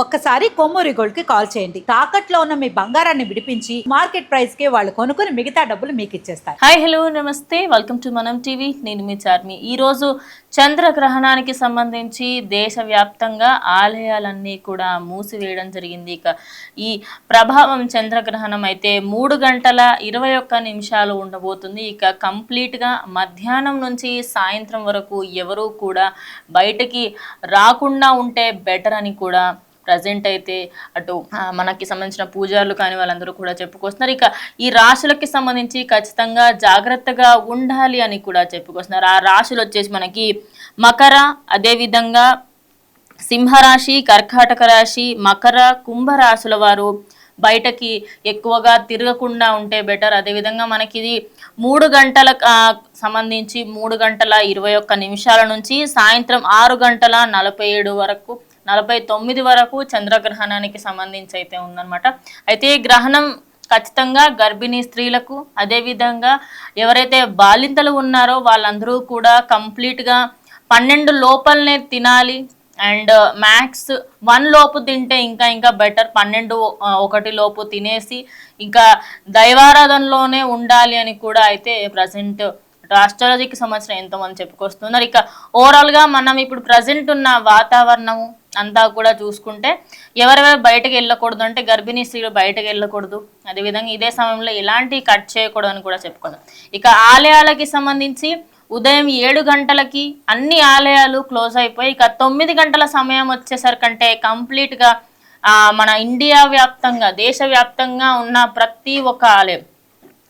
ఒక్కసారి కొమ్మూరి గోల్డ్ కి కాల్ చేయండి. తాకట్లో ఉన్న మీ బంగారాన్ని విడిపించి మార్కెట్ ప్రైస్ కి వాళ్ళు కొనుక్కుని మిగతా డబ్బులు మీకు ఇచ్చేస్తారు. హాయ్ హలో నమస్తే, వెల్కమ్ టు మనం టీవీ. నేను మీ చార్మి. ఈరోజు చంద్రగ్రహణానికి సంబంధించి దేశవ్యాప్తంగా ఆలయాలన్నీ కూడా మూసివేయడం జరిగింది. ఇక ఈ ప్రభావం చంద్రగ్రహణం అయితే 3 గంటల 21 నిమిషాలు ఉండబోతుంది. ఇక కంప్లీట్గా మధ్యాహ్నం నుంచి సాయంత్రం వరకు ఎవరూ కూడా బయటకి రాకుండా ఉంటే బెటర్ అని కూడా ప్రజెంట్ అయితే అటు మనకి సంబంధించిన పూజారులు కానీ వాళ్ళందరూ కూడా చెప్పుకొస్తున్నారు. ఇక ఈ రాశులకి సంబంధించి ఖచ్చితంగా జాగ్రత్తగా ఉండాలి అని కూడా చెప్పుకొస్తున్నారు. ఆ రాశులు వచ్చేసి మనకి మకర, అదేవిధంగా సింహరాశి, కర్కాటక రాశి, మకర, కుంభరాశుల వారు బయటకి ఎక్కువగా తిరగకుండా ఉంటే బెటర్. అదేవిధంగా మనకి ఇది 3 గంటల సంబంధించి 3 గంటల 21 నిమిషాల నుంచి సాయంత్రం 6 గంటల 49 వరకు చంద్రగ్రహణానికి సంబంధించి అయితే ఉందన్నమాట. అయితే గ్రహణం ఖచ్చితంగా గర్భిణీ స్త్రీలకు, అదేవిధంగా ఎవరైతే బాలింతలు ఉన్నారో వాళ్ళందరూ కూడా కంప్లీట్గా 12 లోపలనే తినాలి. అండ్ మ్యాక్స్ 1 లోపు తింటే ఇంకా బెటర్. 12-1 లోపు తినేసి ఇంకా దైవారాధనలోనే ఉండాలి అని కూడా అయితే ప్రజెంట్ ఆస్ట్రాలజీకి సంబంధించిన ఎంతోమంది చెప్పుకొస్తున్నారు. ఇక ఓవరాల్గా మనం ఇప్పుడు ప్రజెంట్ ఉన్న వాతావరణం అంతా కూడా చూసుకుంటే ఎవరెవరు బయటకు వెళ్ళకూడదు అంటే గర్భిణీ స్త్రీలు బయటకు వెళ్ళకూడదు. అదేవిధంగా ఇదే సమయంలో ఎలాంటి కట్ చేయకూడదు అని కూడా చెప్పుకుందాం. ఇక ఆలయాలకి సంబంధించి ఉదయం 7 గంటలకి అన్ని ఆలయాలు క్లోజ్ అయిపోయి ఇక 9 గంటల సమయం వచ్చేసరికంటే కంప్లీట్గా మన ఇండియా వ్యాప్తంగా దేశవ్యాప్తంగా ఉన్న ప్రతి ఒక్క ఆలయం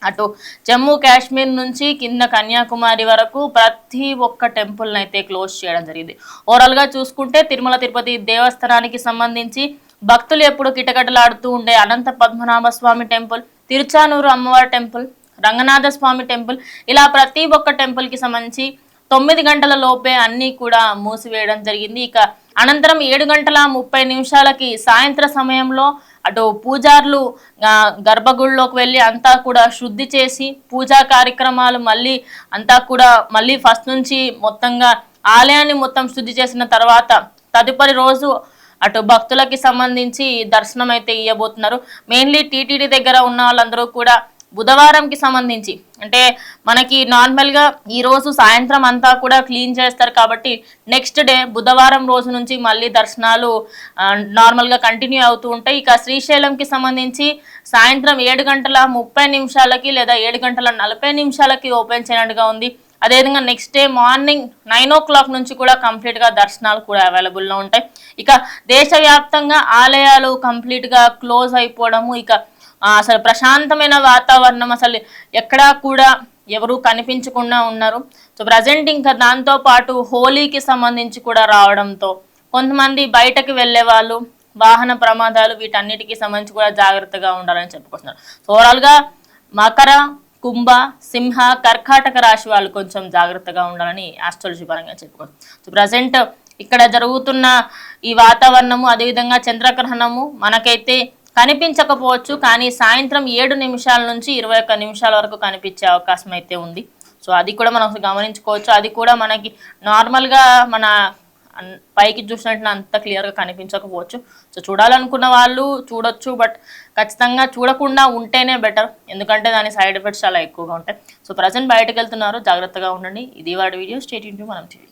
అటు జమ్మూ కాశ్మీర్ నుంచి కింద కన్యాకుమారి వరకు ప్రతి ఒక్క టెంపుల్ని అయితే క్లోజ్ చేయడం జరిగింది. ఓవరాల్గా చూసుకుంటే తిరుమల తిరుపతి దేవస్థానానికి సంబంధించి భక్తులు ఎప్పుడు కిటకటలాడుతూ ఉండే అనంత పద్మనాభ స్వామి టెంపుల్, తిరుచానూరు అమ్మవారి టెంపుల్, రంగనాథ స్వామి టెంపుల్, ఇలా ప్రతి ఒక్క టెంపుల్కి సంబంధించి 9 గంటల లోపే అన్నీ కూడా మూసివేయడం జరిగింది. ఇక అనంతరం 7 గంటల 30 నిమిషాలకి సాయంత్ర సమయంలో అటు పూజారులు గర్భగుడిలోకి వెళ్ళి అంతా కూడా శుద్ధి చేసి పూజా కార్యక్రమాలు మళ్ళీ ఫస్ట్ నుంచి మొత్తంగా ఆలయాన్ని మొత్తం శుద్ధి చేసిన తర్వాత తదుపరి రోజు అటు భక్తులకి సంబంధించి దర్శనం అయితే ఇవ్వబోతున్నారు. మెయిన్లీ టీటీడీ దగ్గర ఉన్న వాళ్ళందరూ కూడా బుధవారంకి సంబంధించి అంటే మనకి నార్మల్గా ఈ రోజు సాయంత్రం అంతా కూడా క్లీన్ చేస్తారు కాబట్టి నెక్స్ట్ డే బుధవారం రోజు నుంచి మళ్ళీ దర్శనాలు నార్మల్గా కంటిన్యూ అవుతూ ఉంటాయి. ఇక శ్రీశైలంకి సంబంధించి సాయంత్రం 7 గంటల 30 నిమిషాలకి లేదా 7 గంటల 40 నిమిషాలకి ఓపెన్ చేయనట్టుగా ఉంది. అదేవిధంగా నెక్స్ట్ డే మార్నింగ్ 9 o'clock నుంచి కూడా కంప్లీట్గా దర్శనాలు కూడా అవైలబుల్లో ఉంటాయి. ఇక దేశవ్యాప్తంగా ఆలయాలు కంప్లీట్గా క్లోజ్ అయిపోవడము, ఇక అసలు ప్రశాంతమైన వాతావరణం అసలు ఎక్కడా కూడా ఎవరు కనిపించకుండా ఉన్నారు. సో ప్రజెంట్ ఇంకా దాంతో పాటు హోలీకి సంబంధించి కూడా రావడంతో కొంతమంది బయటకు వెళ్ళే వాళ్ళు వాహన ప్రమాదాలు వీటన్నిటికీ సంబంధించి కూడా జాగ్రత్తగా ఉండాలని చెప్పుకుంటున్నారు. సో ఓవరాల్గా మకర, కుంభ, సింహ, కర్కాటక రాశి వాళ్ళు కొంచెం జాగ్రత్తగా ఉండాలని ఆస్ట్రాలజీ పరంగా చెప్పుకోవచ్చు. సో ప్రజెంట్ ఇక్కడ జరుగుతున్న ఈ వాతావరణము అదేవిధంగా చంద్రగ్రహణము మనకైతే కనిపించకపోవచ్చు, కానీ సాయంత్రం 7 నిమిషాల నుంచి 21 నిమిషాల వరకు కనిపించే అవకాశం అయితే ఉంది. సో అది కూడా మనం గమనించుకోవచ్చు. అది కూడా మనకి నార్మల్గా మన పైకి చూసినట్టు అంత క్లియర్గా కనిపించకపోవచ్చు. సో చూడాలనుకున్న వాళ్ళు చూడొచ్చు, బట్ ఖచ్చితంగా చూడకుండా ఉంటేనే బెటర్, ఎందుకంటే దాని సైడ్ ఎఫెక్ట్స్ చాలా ఎక్కువగా ఉంటాయి. సో ప్రజెంట్ బయటకు వెళ్తున్నారు, జాగ్రత్తగా ఉండండి. ఇది వాడి వీడియో. స్టే ట్యూన్ టు మనం టీవీ.